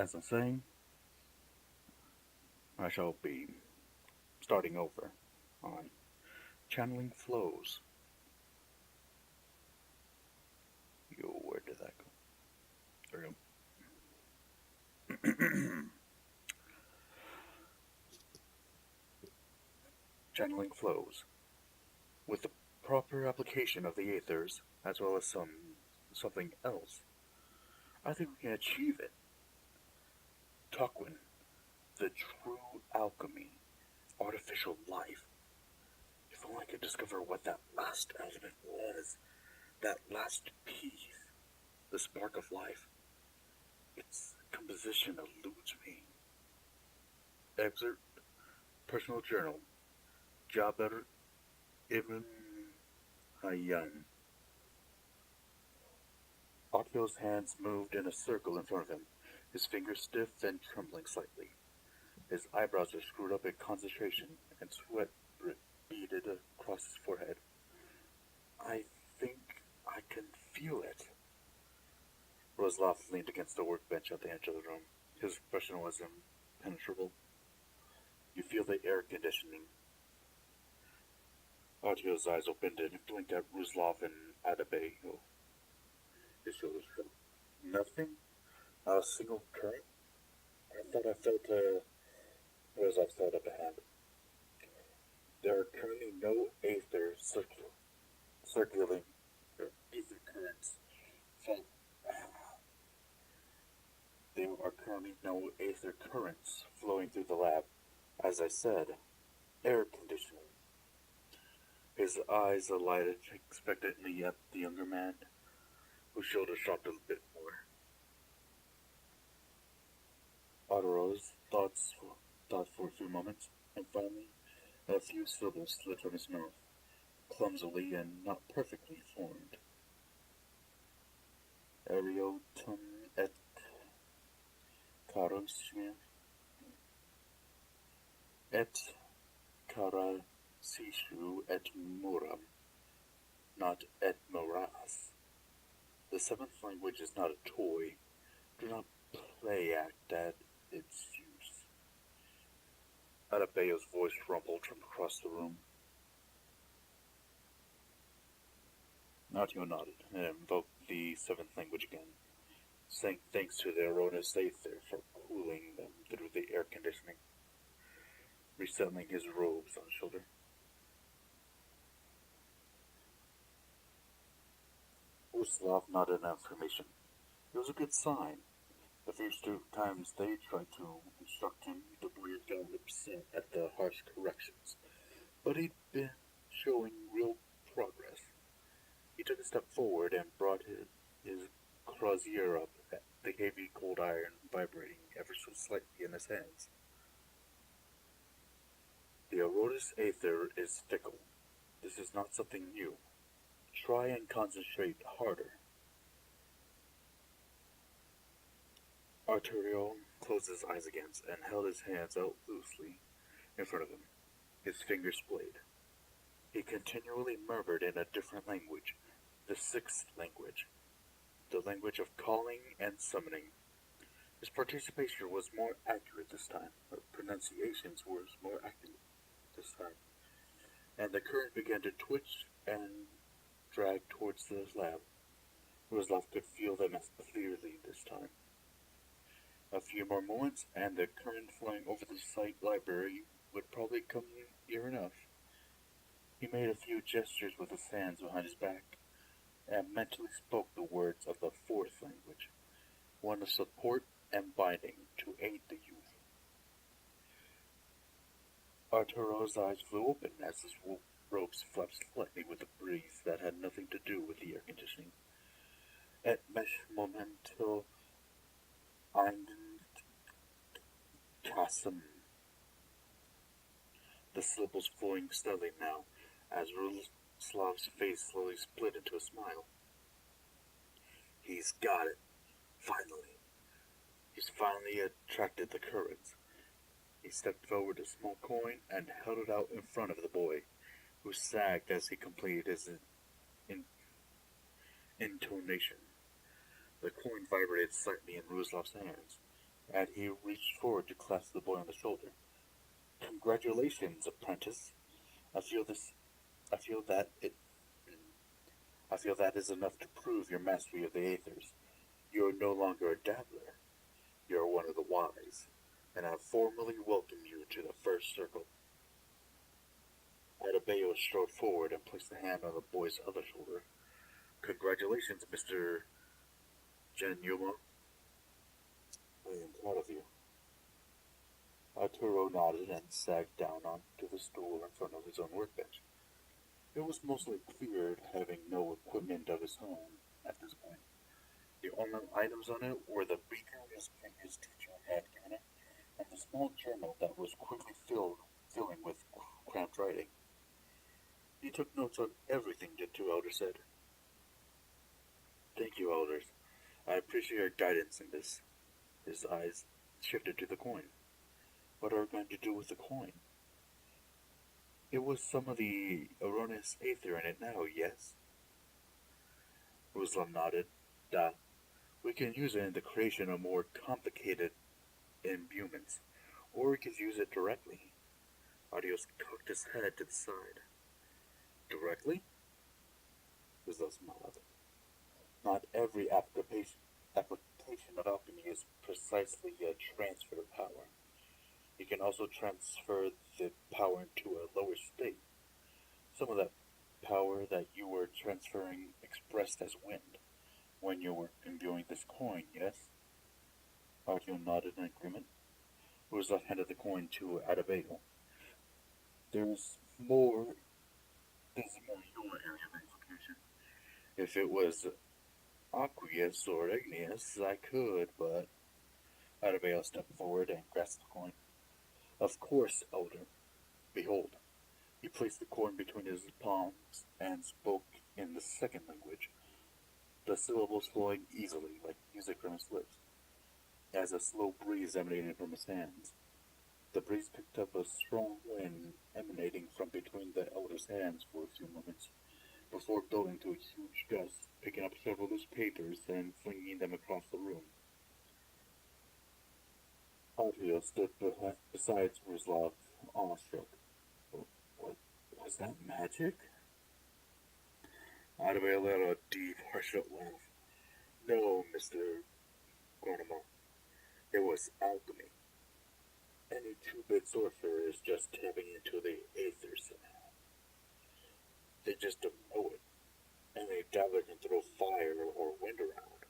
As I'm saying, I shall be starting over on channeling flows. Yo, where did that go? There we go. Channeling flows. With the proper application of the aethers, as well as something else, I think we can achieve it. Takwin, the true alchemy, artificial life. If only I could discover what that last element was, that last piece, the spark of life. Its composition eludes me. Excerpt, personal journal, Jaber Ibn Hayyan. Otto's hands moved in a circle in front of him, his fingers stiff and trembling slightly. His eyebrows were screwed up in concentration, and sweat beaded across his forehead. I think I can feel it. Roslav leaned against the workbench at the edge of the room. His expression was impenetrable. You feel the air conditioning. Otto's eyes opened and blinked at Roslav and Adebayo. His shoulders shook. Nothing? Not a single current? I thought I felt Roslav held up a hand. There are currently no aether circulating, or ether currents. There are currently no aether currents flowing through the lab. As I said, air conditioning. His eyes alighted expectantly at the younger man, whose shoulders dropped a bit more. Otteros thought for a few moments, and finally a few syllables slid from his mouth, clumsily and not perfectly formed. Ariotum et carosmia et carasishu et muram, not et moras. The seventh language is not a toy. Do not play act at its use. Adebayo's voice rumbled from across the room. Natio nodded and invoked the seventh language again, saying thanks to the erroneous aether for cooling them through the air conditioning, resettling his robes on his shoulder. Uslav nodded in affirmation. It was a good sign. The first two times they tried to instruct him, the boy had gotten upset at the harsh corrections, but he'd been showing real progress. He took a step forward and brought his crozier up, the heavy cold iron vibrating ever so slightly in his hands. The Arotis aether is fickle. This is not something new. Try and concentrate harder. Arturiel closed his eyes again and held his hands out loosely in front of him, his fingers splayed. He continually murmured in a different language, the sixth language, the language of calling and summoning. His participation was more accurate this time, or pronunciations were more accurate this time, and the current began to twitch and drag towards the lab. Roslav could feel them as clearly this time. A few more moments, and the current flowing over the site library would probably come near enough. He made a few gestures with his hands behind his back, and mentally spoke the words of the fourth language, one of support and binding to aid the youth. Arturo's eyes flew open as his robes flapped slightly with a breeze that had nothing to do with the air conditioning. Et mesh momento einen chasm. The syllables flowing steadily now, as Ruslav's face slowly split into a smile. He's got it. Finally. He's finally attracted the currents. He stepped forward a small coin and held it out in front of the boy, who sagged as he completed his intonation. The coin vibrated slightly in Ruslav's hands, and he reached forward to clasp the boy on the shoulder. Congratulations, apprentice. I feel this. I feel that it. I feel that is enough to prove your mastery of the Aethers. You are no longer a dabbler. You are one of the wise, and I formally welcome you to the first circle. Adebayo strode forward and placed a hand on the boy's other shoulder. Congratulations, Mr. Genyuma. I am proud of you. Arturo nodded and sagged down onto the stool in front of his own workbench. It was mostly cleared, having no equipment of his own at this point. The only items on it were the beaker his previous teacher had given him, and the small journal that was quickly filling with cramped writing. He took notes on everything the two elders said. Thank you, elders. I appreciate your guidance in this. His eyes shifted to the coin. What are we going to do with the coin? It was some of the erroneous aether in it now, yes? Ruslan nodded. Da. We can use it in the creation of more complicated imbuements, or we could use it directly. Adios cocked his head to the side. Directly? Ruslan smiled. Not every application of alchemy is precisely a transfer of power. You can also transfer the power into a lower state. Some of that power that you were transferring expressed as wind when you were imbuing this coin, yes? Artio nodded in agreement. Ruzov handed the coin to Adebayo. There's more your area of application. If it was aqueous or igneous, I could, but Adebayo stepped forward and grasped the coin. Of course, Elder. Behold. He placed the coin between his palms and spoke in the second language, the syllables flowing easily like music from his lips, as a slow breeze emanated from his hands. The breeze picked up a strong wind emanating from between the elder's hands for a few moments, before building to a huge gust, picking up several loose papers and flinging them across the room. Adria stood beside Ruslav, awestruck. Was that magic? Adria let out a deep, harsh laugh. No, Mr. Gornamo. It was alchemy. Any two-bit sorcerer is just tapping into the aether somehow. They just don't know it. Any dabbler can throw fire or wind around.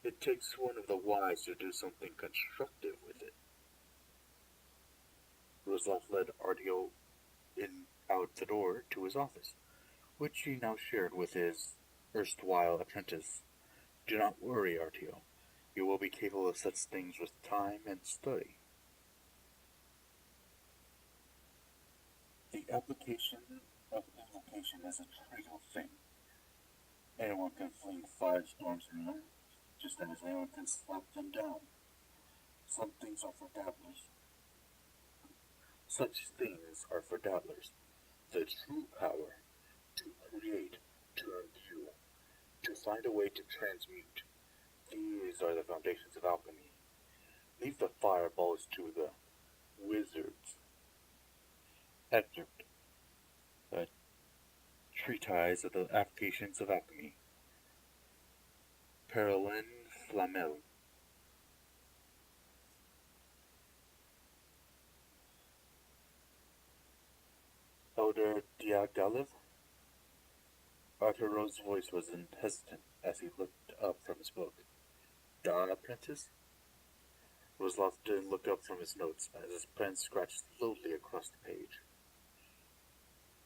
It takes one of the wise to do something constructive with it. Roslav led Artio out the door to his office, which he now shared with his erstwhile apprentice. Do not worry, Artio. You will be capable of such things with time and study. The application of invocation is a trivial thing. Anyone can fling firestorms in the air, just as anyone can slap them down. Some things are for dabblers. Such things are for dabblers. The true power to create, to imbue, to find a way to transmute. These are the foundations of alchemy. Leave the fireballs to the wizards. Excerpt. A treatise of the applications of alchemy. Perlin Flamel. Elder Diaghilev? Arturo's voice was hesitant as he looked up from his book. Da, apprentice? Roslav didn't look up from his notes as his pen scratched slowly across the page.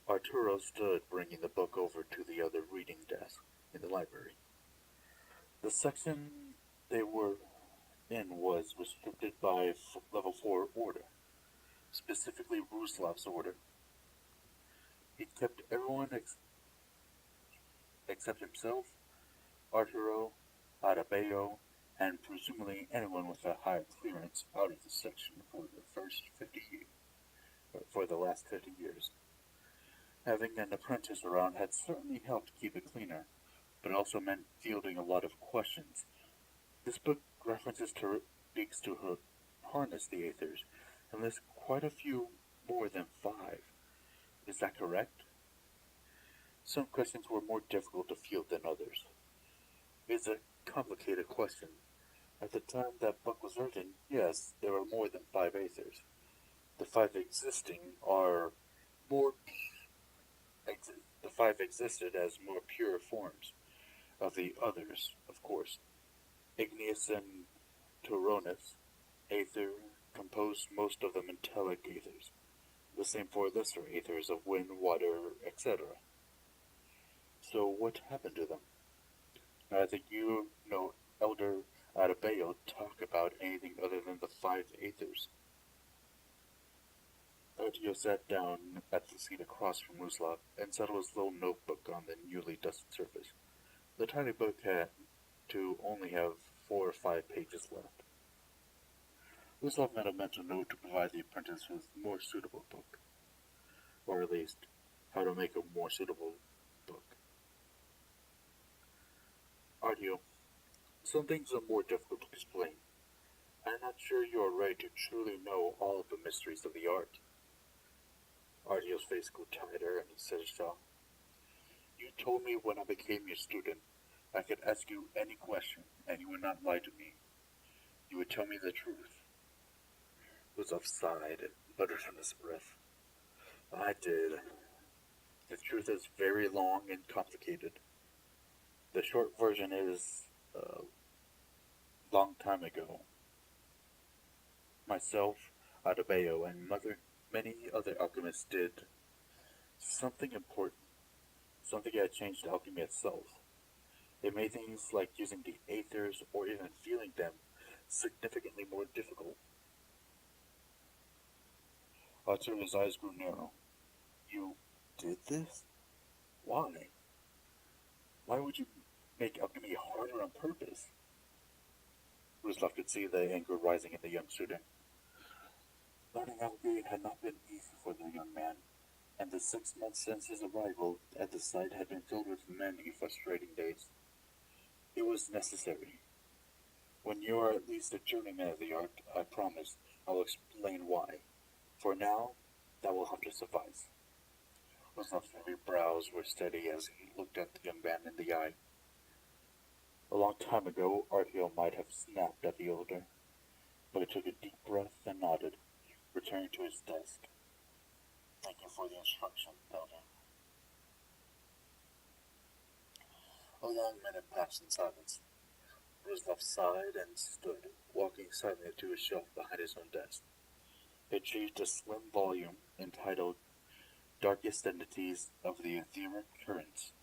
Arturo stood, bringing the book over to the other reading desk in the library. The section they were in was restricted by level 4 order, specifically Ruslav's order. He kept everyone except himself, Arturo, Adebayo, and presumably anyone with a high clearance out of the section for the last 50 years. Having an apprentice around had certainly helped keep it cleaner, but also meant fielding a lot of questions. This book references speaks to harness the Aethers, and lists quite a few more than 5. Is that correct? Some questions were more difficult to field than others. It's a complicated question. At the time that book was written, yes, there were more than 5 Aethers. The 5 existing are more. The 5 existed as more pure forms of the others, of course. Igneous and Tauronus Aether composed most of the metallic Aethers. The same for lesser Aethers of wind, water, etc. So what happened to them? I think you know Elder Adebayo talk about anything other than the 5 Aethers. Odio sat down at the seat across from Muslav and settled his little notebook on the newly dusted surface. The tiny book had to only have 4 or 5 pages left. Muslav made a mental note to provide the apprentice with a more suitable book. Or at least, how to make a more suitable book. Artio, some things are more difficult to explain. I'm not sure you are ready to truly know all of the mysteries of the art. Artio's face grew tighter and he said his jaw. You told me when I became your student I could ask you any question and you would not lie to me. You would tell me the truth. Luzov sighed and muttered under his breath. I did. The truth is very long and complicated. The short version is, long time ago. Myself, Adebayo, and many other alchemists did something important. Something that changed alchemy itself. It made things like using the Aethers or even feeling them significantly more difficult. Arturo's eyes grew narrow. You did this? Why? Why would you make alchemy harder on purpose? Ruslav could see the anger rising in the young student. Learning alchemy had not been easy for the young man, and the 6 months since his arrival at the site had been filled with many frustrating days. It was necessary. When you are at least a journeyman of the art, I promise I will explain why. For now, that will have to suffice. Ruslav's heavy brows were steady as he looked at the young man in the eye. A long time ago, Artio might have snapped at the elder, but he took a deep breath and nodded, returning to his desk. Thank you for the instruction, elder. A long minute passed in silence. Ruslav sighed and stood, walking silently to a shelf behind his own desk. He achieved a slim volume entitled Darkest Entities of the Etheric Currents.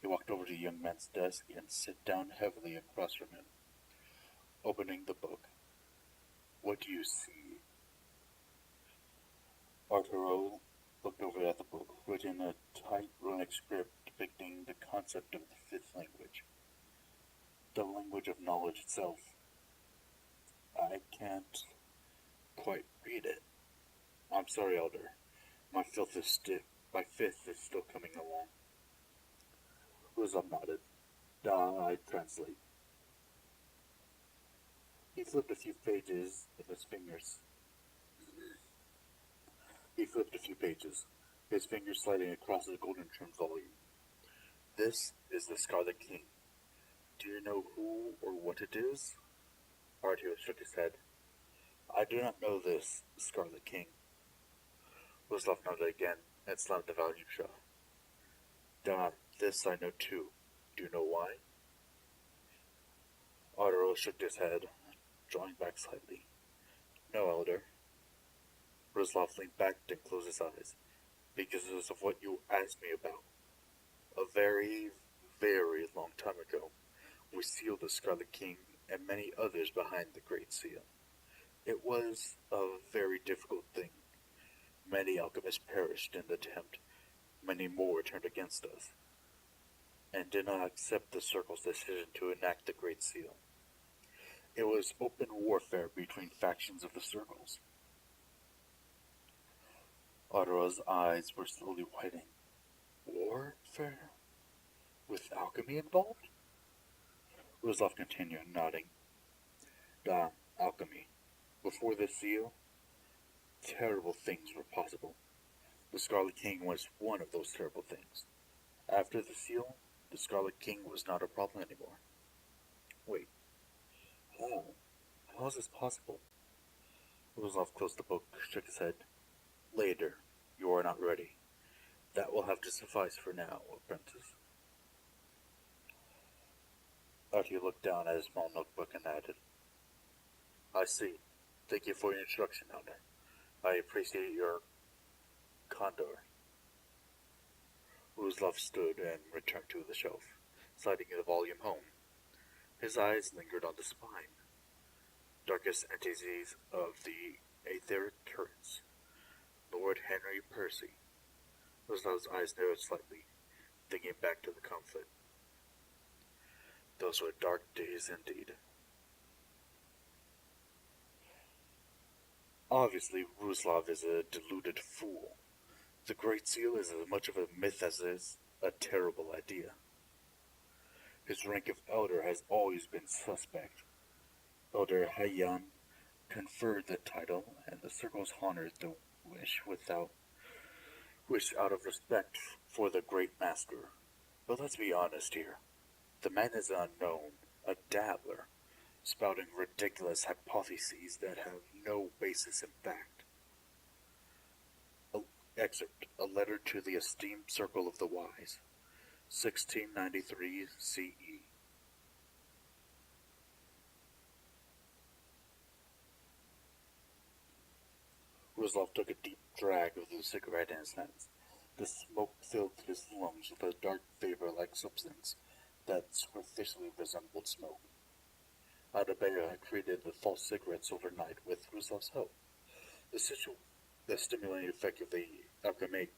He walked over to the young man's desk and sat down heavily across from him, opening the book. What do you see? Arturo looked over at the book, written in a tight runic script depicting the concept of the 5th language. The language of knowledge itself. I can't quite read it. I'm sorry, Elder. My 5th is still coming along. Ruslav nodded. I translate. He flipped a few pages with his fingers. His fingers sliding across the golden-trimmed volume. This is the Scarlet King. Do you know who or what it is? Artio shook his head. I do not know this Scarlet King. Ruslav nodded again and slammed the volume shut. This I know too. Do you know why? Arturo shook his head, drawing back slightly. No, Elder. Ruslav leaned back and closed his eyes. Because of what you asked me about. A very, very long time ago, we sealed the Scarlet King and many others behind the Great Seal. It was a very difficult thing. Many alchemists perished in the attempt. Many more turned against us, and did not accept the Circle's decision to enact the Great Seal. It was open warfare between factions of the Circles. Arturo's eyes were slowly widening. Warfare? With alchemy involved? Ruslav continued, nodding. alchemy. Before the seal, terrible things were possible. The Scarlet King was one of those terrible things. After the seal, the Scarlet King was not a problem anymore. Wait, how? How is this possible? Ruzlov closed the book, shook his head. Later. You are not ready. That will have to suffice for now, apprentice. Artie looked down at his small notebook and added, I see. Thank you for your instruction, Elder. I appreciate your candor. Ruzlov stood and returned to the shelf, sliding the volume home. His eyes lingered on the spine. Darkest entities of the etheric currents. Lord Henry Percy. Ruzlov's eyes narrowed slightly, thinking back to the conflict. Those were dark days indeed. Obviously, Ruzlov is a deluded fool. The Great Seal is as much of a myth as it is a terrible idea. His rank of Elder has always been suspect. Elder Hayan conferred the title, and the circles honored the wish out of respect for the Great Master. But let's be honest here. The man is unknown, a dabbler, spouting ridiculous hypotheses that have no basis in fact. Excerpt, a letter to the esteemed Circle of the Wise, 1693 CE. Ruzlov took a deep drag of the cigarette in his hands. The smoke filled his lungs with a dark vapor-like substance that superficially resembled smoke. Adebayo had created the false cigarettes overnight with Ruzlov's help. The stimulating effect of the alchemy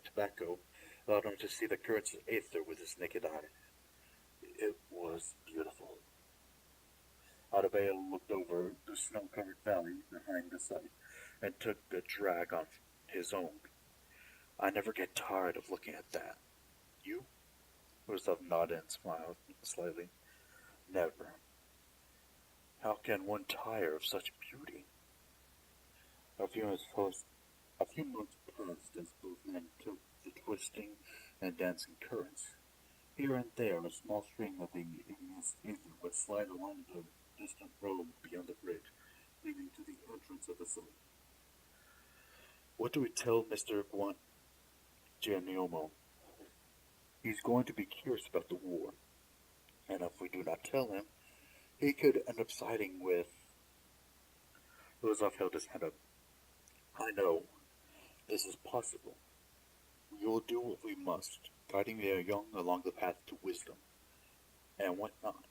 tobacco allowed him to see the currents of aether with his naked eye. It was beautiful. Adebayo looked over the snow-covered valley behind the site and took a drag on his own. I never get tired of looking at that. You? Ruzlov nodded and smiled slightly. Never. How can one tire of such beauty? A few months passed as both men took the twisting and dancing currents. Here and there, a small stream of the igneous ether would slide along the distant road beyond the bridge, leading to the entrance of the site. What do we tell Mr. Giannomo? He's going to be curious about the war, and if we do not tell him, he could end up siding with... Ruzlov held his hand up. I know. This is possible. We will do what we must, guiding the young along the path to wisdom, and what not.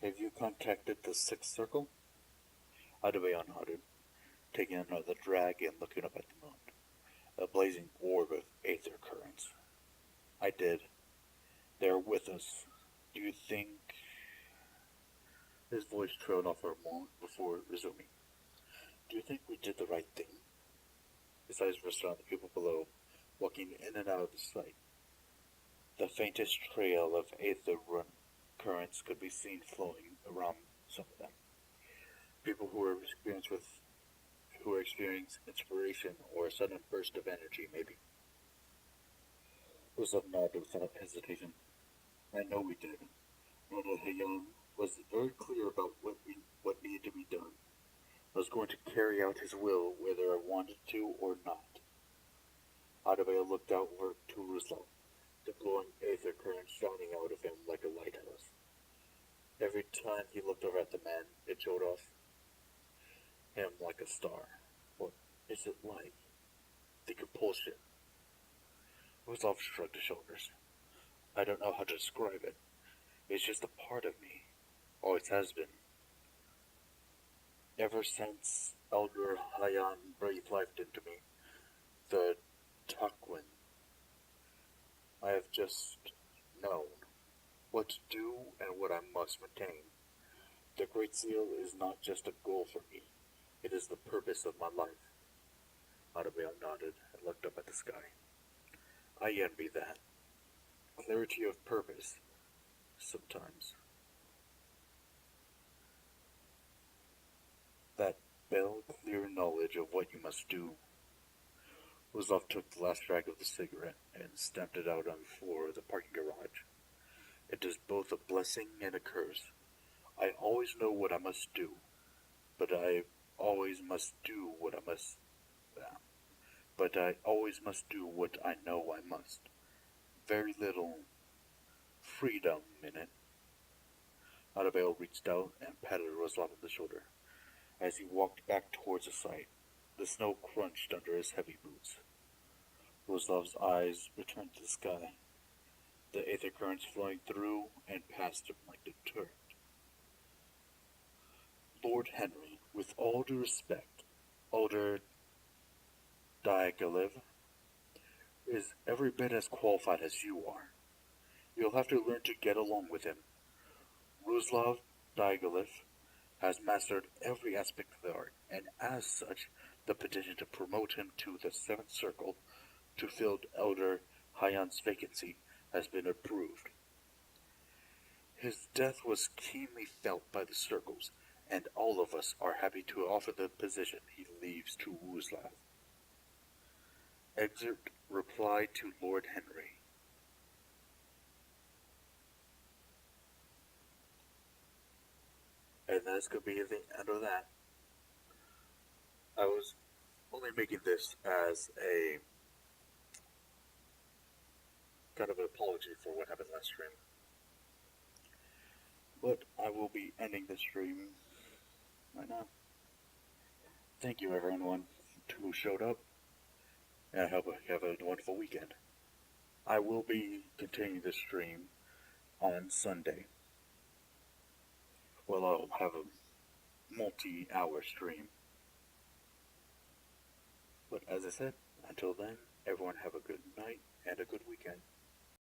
Have you contacted the Sixth Circle? Adebayo nodded, taking another drag and looking up at the moon, a blazing orb of aether currents. I did. They are with us. Do you think... His voice trailed off for a moment before resuming. Do you think we did the right thing? His eyes rested on the people below, walking in and out of the sight. The faintest trail of aether currents could be seen flowing around some of them. People who were experiencing inspiration or a sudden burst of energy, maybe. Ruzlov nodded without hesitation. I know we did. Elder Hayan was very clear about what needed to be done. I was going to carry out his will whether I wanted to or not. Adebayo looked outward to Ruzlov, the glowing aether current shining out of him like a lighthouse. Every time he looked over at the man, it showed off him like a star. What is it like? The compulsion. Ruzlov shrugged his shoulders. I don't know how to describe it. It's just a part of me. Always has been. Ever since Elder Hayan breathed life into me, the Takwin, I have just known what to do and what I must maintain. The Great Seal is not just a goal for me. It is the purpose of my life. Adebayo nodded and looked up at the sky. I envy that. Clarity of purpose. Sometimes. bell-clear knowledge of what you must do. Ruzlov took the last drag of the cigarette and stamped it out on the floor of the parking garage. It is both a blessing and a curse. I always know what I must do, but I always must do what I must. But I always must do what I know I must. Very little freedom in it. Annabelle reached out and patted Ruzlov on the shoulder. As he walked back towards the site, the snow crunched under his heavy boots. Ruzlov's eyes returned to the sky, the aether currents flowing through and past him like a turret. Lord Henry, with all due respect, Elder Diaghilev is every bit as qualified as you are. You'll have to learn to get along with him. Ruzlov Diaghilev has mastered every aspect of the art, and as such, the petition to promote him to the Seventh Circle to fill Elder Hayan's vacancy has been approved. His death was keenly felt by the circles, and all of us are happy to offer the position he leaves to Ruzlov. Excerpt reply to Lord Henry. And that's going to be the end of that. I was only making this as a kind of an apology for what happened last stream. But I will be ending the stream right now. Thank you everyone who showed up, and I hope you have a wonderful weekend. I will be continuing the stream on Sunday. Well, I'll have a multi-hour stream. But as I said, until then, everyone have a good night and a good weekend.